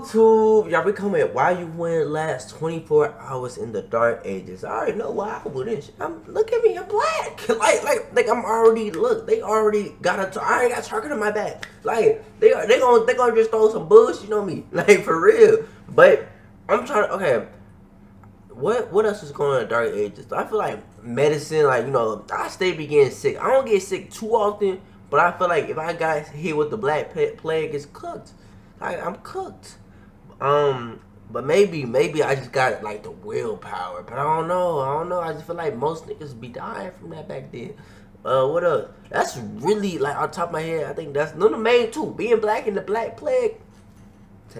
YouTube, y'all be coming. Why you wouldn't last 24 hours in the dark ages? I already know why I wouldn't. Look at me, I'm black. like I'm already look. They already got I already got target on my back. Like they gonna just throw some bullshit on me. Like for real. But I'm trying to What else is going on in the dark ages? I feel like medicine, like, I stay be getting sick. I don't get sick too often, but I feel like if I got hit with the black plague, it's cooked. Like, I'm cooked. But maybe I just got like the willpower, but I don't know. I just feel like most niggas be dying from that back then. What else? That's really like on top of my head. I think that's none of the main two. Being black and the black plague.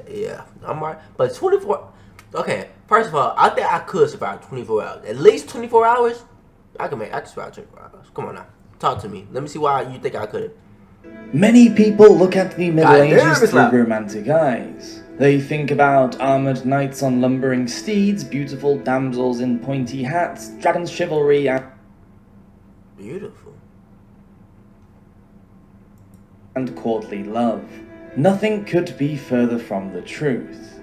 Yeah, I'm right. But 24. Okay, first of all, I think I could survive 24 hours. At least 24 hours. I can survive 24 hours. Come on now, talk to me. Let me see why you think I couldn't. Many people look at the Middle Ages through romantic eyes. They think about armoured knights on lumbering steeds, beautiful damsels in pointy hats, dragon chivalry, and courtly love. Nothing could be further from the truth.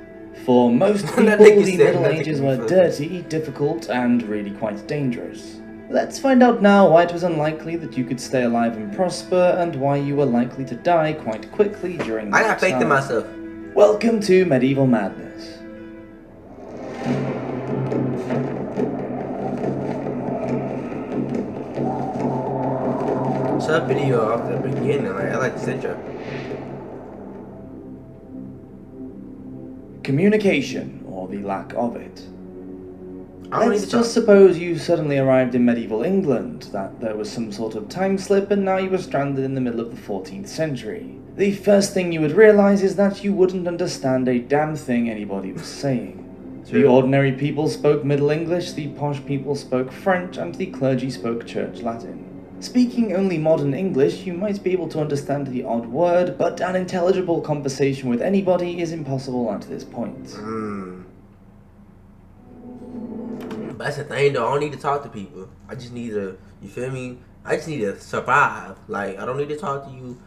For most people, the Middle Ages were dirty, difficult, and really quite dangerous. Let's find out now why it was unlikely that you could stay alive and prosper, and why you were likely to die quite quickly during that time. I got faith in myself. Welcome to Medieval Madness. What's up, video off the beginning? I like the intro. Communication, or the lack of it. Let's just suppose you suddenly arrived in medieval England, that there was some sort of time slip and now you were stranded in the middle of the 14th century. The first thing you would realize is that you wouldn't understand a damn thing anybody was saying. The ordinary people spoke Middle English, the posh people spoke French, and the clergy spoke Church Latin. Speaking only modern English, you might be able to understand the odd word, but an intelligible conversation with anybody is impossible at this point. That's the thing though, I don't need to talk to people. I just need to, you feel me? I just need to survive. Like, I don't need to talk to you.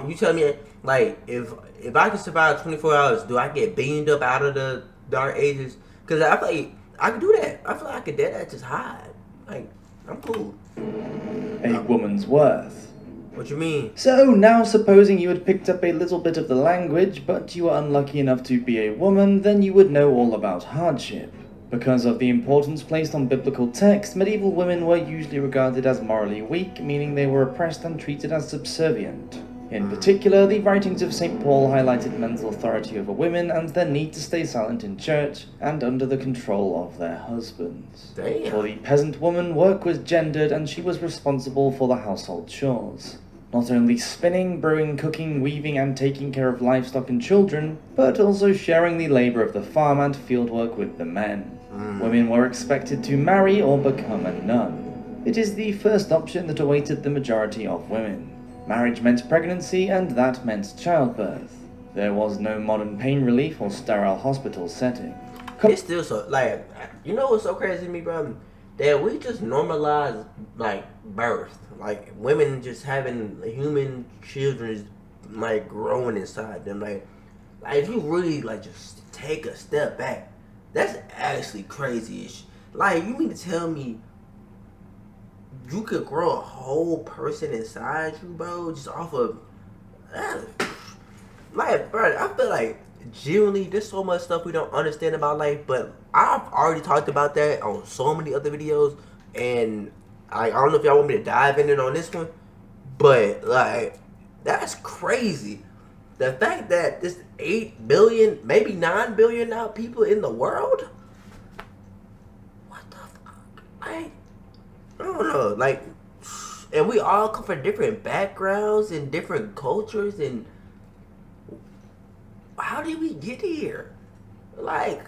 You tell me, like, if I can survive 24 hours, do I get beamed up out of the dark ages? Because I feel like I can do that. I feel like I could dead just hide. Like, I'm cool. A woman's worth. What you mean? So now supposing you had picked up a little bit of the language, but you were unlucky enough to be a woman, then you would know all about hardship. Because of the importance placed on biblical text, medieval women were usually regarded as morally weak, meaning they were oppressed and treated as subservient. In particular, the writings of St. Paul highlighted men's authority over women and their need to stay silent in church and under the control of their husbands. Damn. For the peasant woman, work was gendered and she was responsible for the household chores. Not only spinning, brewing, cooking, weaving, and taking care of livestock and children, but also sharing the labor of the farm and fieldwork with the men. Women were expected to marry or become a nun. It is the first option that awaited the majority of women. Marriage meant pregnancy, and that meant childbirth. There was no modern pain relief or sterile hospital setting. It's still so, like, you know what's so crazy to me, bro? That we just normalize, like, birth. Like, women just having human children, like, growing inside them. Like if you really, like, just take a step back, that's actually crazy-ish. Like, you mean to tell me you could grow a whole person inside you, bro, just off of like, bro, I feel like genuinely there's so much stuff we don't understand about life, but I've already talked about that on so many other videos, and I don't know if y'all want me to dive in it on this one, but like, that's crazy. The fact that there's 8 billion, maybe 9 billion now people in the world? What the fuck? Like, I don't know. Like, and we all come from different backgrounds and different cultures, and how did we get here? Like,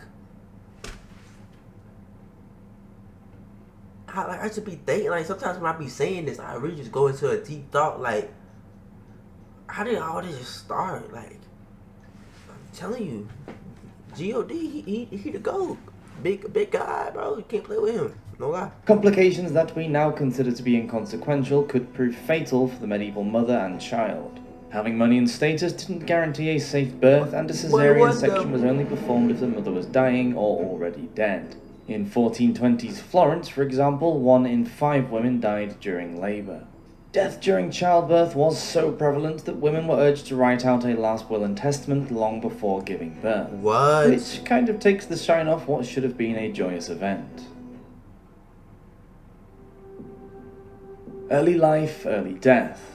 I should be thinking, like, sometimes when I be saying this, I really just go into a deep thought, like, how did all this just start? Like, I'm telling you, G.O.D., he the GOAT. Big guy, bro. You can't play with him. No lie. Complications that we now consider to be inconsequential could prove fatal for the medieval mother and child. Having money and status didn't guarantee a safe birth, and a cesarean section was only performed if the mother was dying or already dead. In 1420s Florence, for example, 1 in 5 women died during labour. Death during childbirth was so prevalent that women were urged to write out a last will and testament long before giving birth. What? Which kind of takes the shine off what should have been a joyous event. Early life, early death.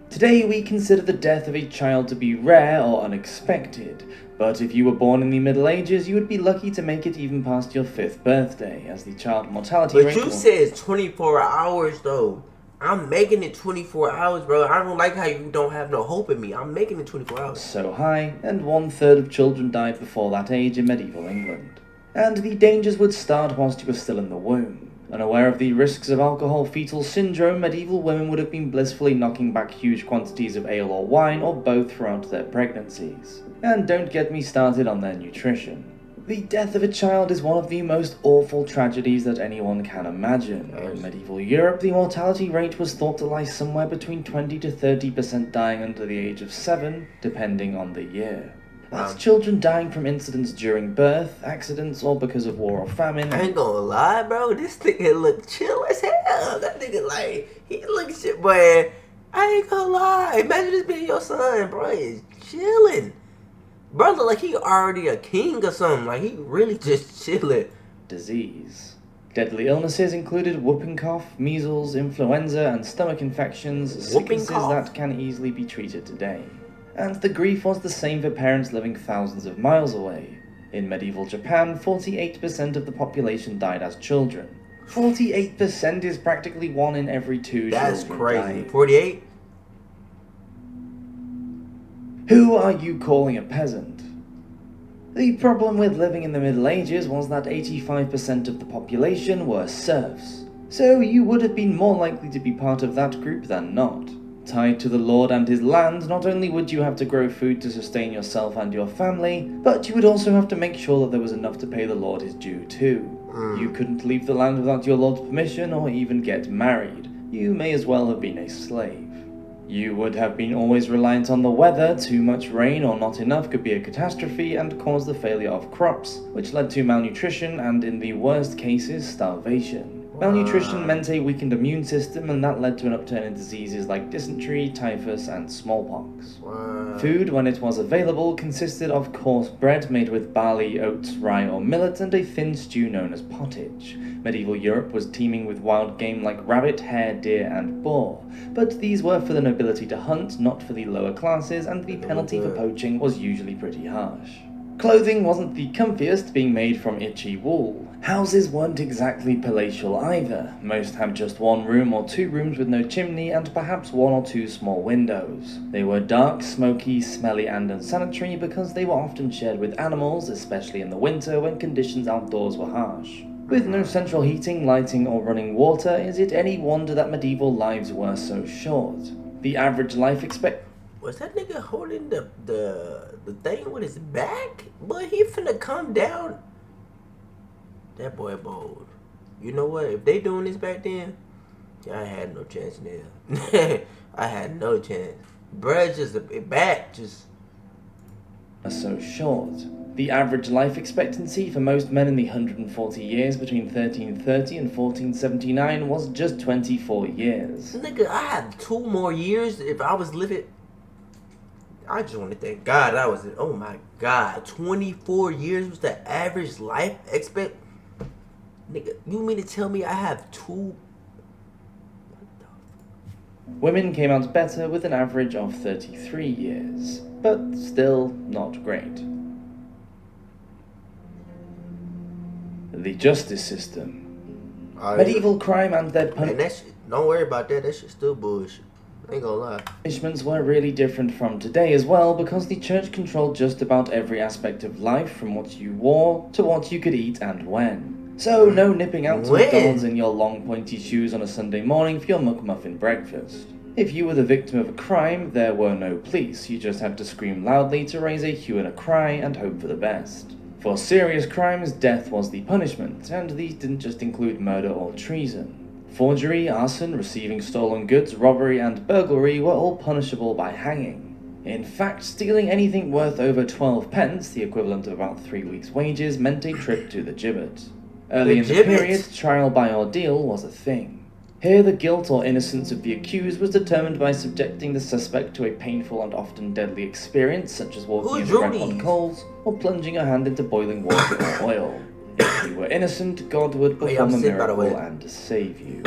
Today we consider the death of a child to be rare or unexpected, but if you were born in the Middle Ages, you would be lucky to make it even past your 5th birthday, as the child mortality rate. But you said it's 24 hours though. I'm making it 24 hours, bro. I don't like how you don't have no hope in me. I'm making it 24 hours. So high, and 1/3 of children died before that age in medieval England. And the dangers would start whilst you were still in the womb. Unaware of the risks of alcohol fetal syndrome, medieval women would have been blissfully knocking back huge quantities of ale or wine, or both, throughout their pregnancies. And don't get me started on their nutrition. The death of a child is one of the most awful tragedies that anyone can imagine. In medieval Europe, the mortality rate was thought to lie somewhere between 20 to 30% dying under the age of 7, depending on the year. That's children dying from incidents during birth, accidents, or because of war or famine. I ain't gonna lie, bro. This nigga look chill as hell. That nigga, like, he looks shit, boy. I ain't gonna lie. Imagine this being your son, bro. He's chilling. Bro, look like he already a king or something. Like, he really just chilling. Disease. Deadly illnesses included whooping cough, measles, influenza, and stomach infections, sicknesses that can easily be treated today. And the grief was the same for parents living thousands of miles away. In medieval Japan, 48% of the population died as children. 48% is practically 1 in every 2 That's children crazy. dying. 48? Who are you calling a peasant? The problem with living in the Middle Ages was that 85% of the population were serfs, so you would have been more likely to be part of that group than not. Tied to the lord and his land, not only would you have to grow food to sustain yourself and your family, but you would also have to make sure that there was enough to pay the lord his due too. You couldn't leave the land without your lord's permission or even get married. You may as well have been a slave. You would have been always reliant on the weather. Too much rain or not enough could be a catastrophe and cause the failure of crops, which led to malnutrition and, in the worst cases, starvation. Malnutrition meant a weakened immune system, and that led to an upturn in diseases like dysentery, typhus, and smallpox. Food, when it was available, consisted of coarse bread made with barley, oats, rye, or millet, and a thin stew known as pottage. Medieval Europe was teeming with wild game like rabbit, hare, deer, and boar, but these were for the nobility to hunt, not for the lower classes, and the penalty for poaching was usually pretty harsh. Clothing wasn't the comfiest, being made from itchy wool. Houses weren't exactly palatial either. Most had just 1 room or 2 rooms with no chimney and perhaps 1 or 2 small windows. They were dark, smoky, smelly, and unsanitary because they were often shared with animals, especially in the winter when conditions outdoors were harsh. With no central heating, lighting, or running water, is it any wonder that medieval lives were so short? The average life expectancy... Was that nigga holding the thing with his back? Boy, he finna come down. That boy bold. You know what? If they doing this back then, I had no chance now. I had no chance. Bruh, just a back, just... so short. The average life expectancy for most men in the 140 years between 1330 and 1479 was just 24 years. Nigga, I had 2 more years if I was living... I just want to thank God I was... Oh my God. 24 years was the average life expect... Nigga, you mean to tell me I have 2... Women came out better with an average of 33 years, but still not great. The justice system. Medieval crime and their don't worry about that. That shit's still bullshit. I ain't gonna lie. Punishments were really different from today as well, because the church controlled just about every aspect of life, from what you wore to what you could eat and when. So no nipping out to McDonald's in your long pointy shoes on a Sunday morning for your McMuffin breakfast. If you were the victim of a crime, there were no police. You just had to scream loudly to raise a hue and a cry and hope for the best. For serious crimes, death was the punishment, and these didn't just include murder or treason. Forgery, arson, receiving stolen goods, robbery, and burglary were all punishable by hanging. In fact, stealing anything worth over 12 pence, the equivalent of about 3 weeks' wages, meant a trip to the gibbet. Early in the period, trial by ordeal was a thing. Here, the guilt or innocence of the accused was determined by subjecting the suspect to a painful and often deadly experience, such as walking into red-hot coals or plunging a hand into boiling water or oil. If you were innocent, God would perform a miracle and save you.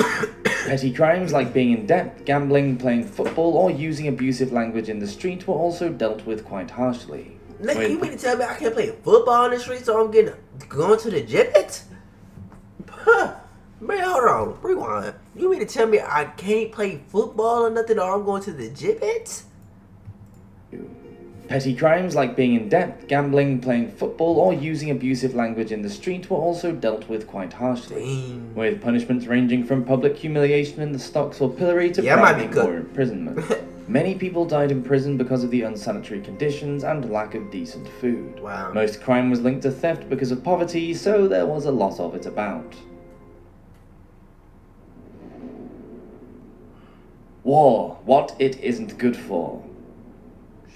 Petty crimes like being in debt, gambling, playing football, or using abusive language in the street were also dealt with quite harshly. Nigga, you mean to tell me I can't play football in the street so I'm going to the gibbet? Huh. Man, hold on. Rewind. You mean to tell me I can't play football or nothing or I'm going to the gibbet? Petty crimes like being in debt, gambling, playing football, or using abusive language in the street were also dealt with quite harshly, with punishments ranging from public humiliation in the stocks or pillory to bribing or imprisonment. Many people died in prison because of the unsanitary conditions and lack of decent food. Wow. Most crime was linked to theft because of poverty, so there was a lot of it about. War, what it isn't good for.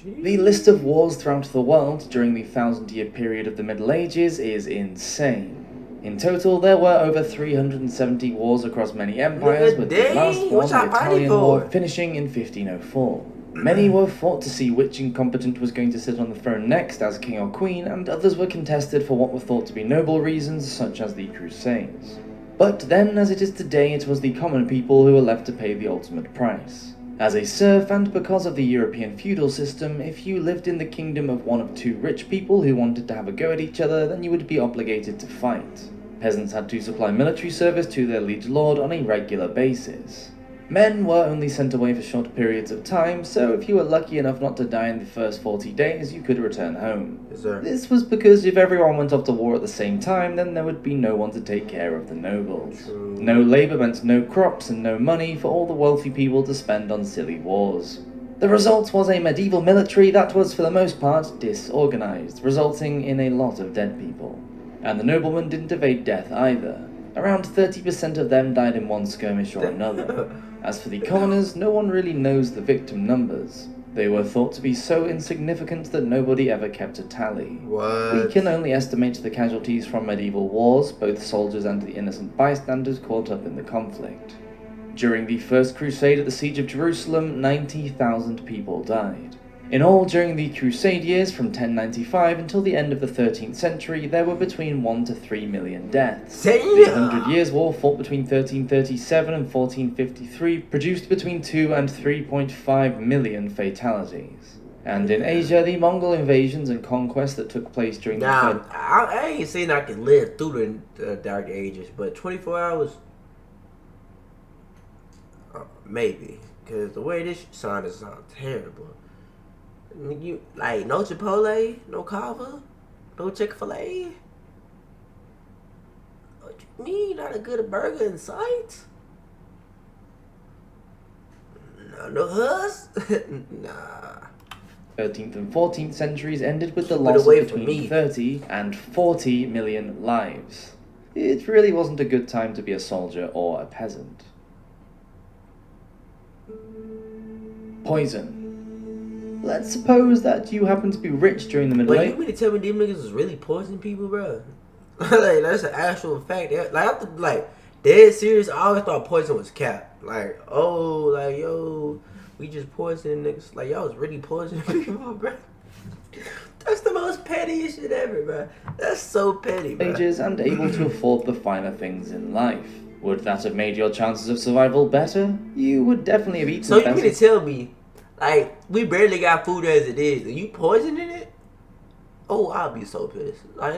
The list of wars throughout the world during the 1,000-year period of the Middle Ages is insane. In total, there were over 370 wars across many empires, with the last one, the Italian War, finishing in 1504. Many were fought to see which incompetent was going to sit on the throne next as king or queen, and others were contested for what were thought to be noble reasons, such as the Crusades. But then, as it is today, it was the common people who were left to pay the ultimate price. As a serf, and because of the European feudal system, if you lived in the kingdom of one of two rich people who wanted to have a go at each other, then you would be obligated to fight. Peasants had to supply military service to their liege lord on a regular basis. Men were only sent away for short periods of time, so if you were lucky enough not to die in the first 40 days, you could return home. Yes, sir. This was because if everyone went off to war at the same time, then there would be no one to take care of the nobles. True. No labor meant no crops and no money for all the wealthy people to spend on silly wars. The result was a medieval military that was for the most part disorganized, resulting in a lot of dead people. And the noblemen didn't evade death either. Around 30% of them died in one skirmish or another. As for the commoners, no one really knows the victim numbers. They were thought to be so insignificant that nobody ever kept a tally. What? We can only estimate the casualties from medieval wars, both soldiers and the innocent bystanders caught up in the conflict. During the First Crusade at the Siege of Jerusalem, 90,000 people died. In all, during the Crusade years from 1095 until the end of the 13th century, there were between 1 to 3 million deaths. The 100 Years' War, fought between 1337 and 1453, produced between 2 and 3.5 million fatalities. And in Asia, the Mongol invasions and conquests that took place during the... I ain't saying I can live through the Dark Ages, but 24 hours... maybe. Because the way this sounds terrible. You like no Chipotle, no Kava, no Chick-fil-A. What you mean? Not a good burger in sight? No hus? Nah. 13th and 14th centuries ended with the loss of between 30 and 40 million lives. It really wasn't a good time to be a soldier or a peasant. Poison. Let's suppose that you happen to be rich during the Middle Ages. Wait, you mean to tell me these niggas was really poisoning people, bro? Like, that's an actual fact. Like, dead serious, I always thought poison was cap. Like, oh, like, yo, we just poisoning niggas. Like, y'all was really poisoning people, bro. That's the most pettiest shit ever, bro. That's so petty, bro. Ages and able to afford the finer things in life. Would that have made your chances of survival better? You would definitely have eaten better. So you mean to tell me, like, we barely got food as it is, and you poisoning it? Oh, I'll be so pissed. Yeah,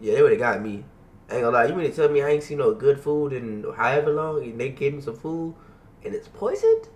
they would have got me. I ain't gonna lie, you mean to tell me I ain't seen no good food in however long, and they gave me some food, and it's poisoned?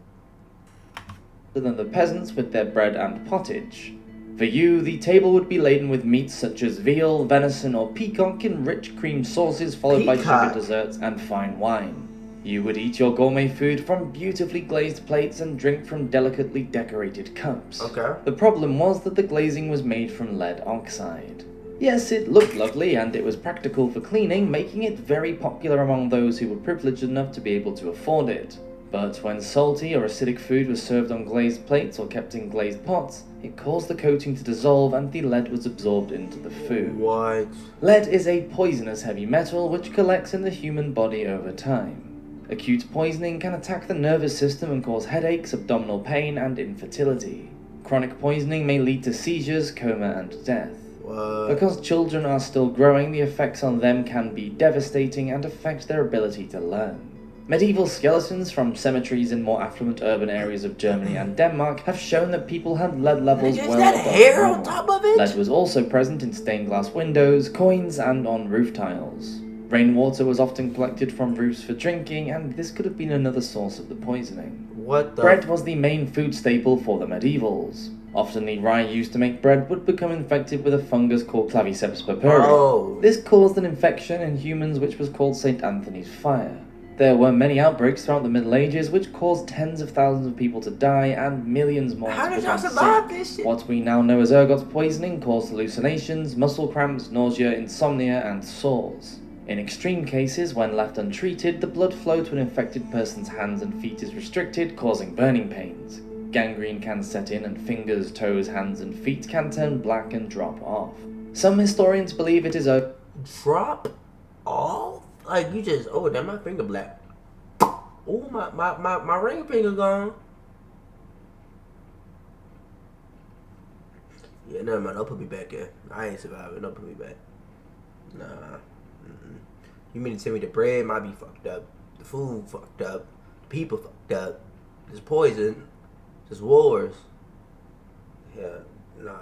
Than the peasants with their bread and pottage. For you, the table would be laden with meats such as veal, venison, or peacock in rich cream sauces, followed by sugar desserts and fine wine. You would eat your gourmet food from beautifully glazed plates and drink from delicately decorated cups. Okay. The problem was that the glazing was made from lead oxide. Yes, it looked lovely and it was practical for cleaning, making it very popular among those who were privileged enough to be able to afford it. But when salty or acidic food was served on glazed plates or kept in glazed pots, it caused the coating to dissolve and the lead was absorbed into the food. What? Lead is a poisonous heavy metal which collects in the human body over time. Acute poisoning can attack the nervous system and cause headaches, abdominal pain, and infertility. Chronic poisoning may lead to seizures, coma, and death. Because children are still growing, the effects on them can be devastating and affect their ability to learn. Medieval skeletons from cemeteries in more affluent urban areas of Germany and Denmark have shown that people had lead levels well above normal. Hair on top of it? Lead was also present in stained glass windows, coins, and on roof tiles. Rainwater was often collected from roofs for drinking, and this could have been another source of the poisoning. Bread was the main food staple for the medievals. Often the rye used to make bread would become infected with a fungus called Claviceps purpurea. Oh. This caused an infection in humans which was called St. Anthony's fire. There were many outbreaks throughout the Middle Ages which caused tens of thousands of people to die and millions more How to did y'all become survive sick. this shit? What we now know as ergot poisoning caused hallucinations, muscle cramps, nausea, insomnia, and sores. In extreme cases, when left untreated, the blood flow to an infected person's hands and feet is restricted, causing burning pains. Gangrene can set in and fingers, toes, hands, and feet can turn black and drop off. Some historians believe it is a drop off? Like you just, oh, damn, my finger black. Oh, my ring finger gone. Yeah, never mind. Don't put me back there. I ain't surviving. Don't put me back. Nah. You mean to tell me the bread might be fucked up, the food fucked up, the people fucked up, there's poison, there's wars. Yeah, nah.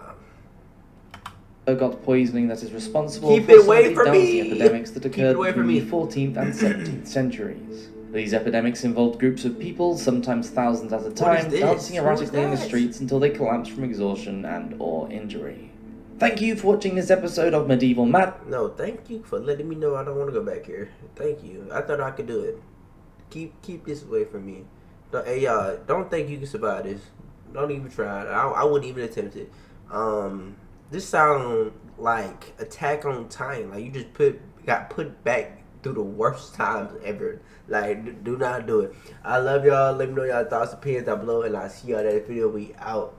Ergot poisoning that is responsible Keep for it some away of the from dancing me. epidemics that Keep occurred it away from between me. the 14th and 17th centuries. These epidemics involved groups of people, sometimes thousands at a time, dancing erratically in the streets until they collapsed from exhaustion and/or injury. Thank you for watching this episode of Medieval Matt. No, thank you for letting me know I don't want to go back here. Thank you. I thought I could do it. Keep this away from me. Hey, y'all, don't think you can survive this. Don't even try it. I wouldn't even attempt it. This sounds like Attack on Titan. Like you just got put back through the worst times ever. Like, do not do it. I love y'all. Let me know y'all thoughts, opinions down below, and I'll see y'all in that video. We out.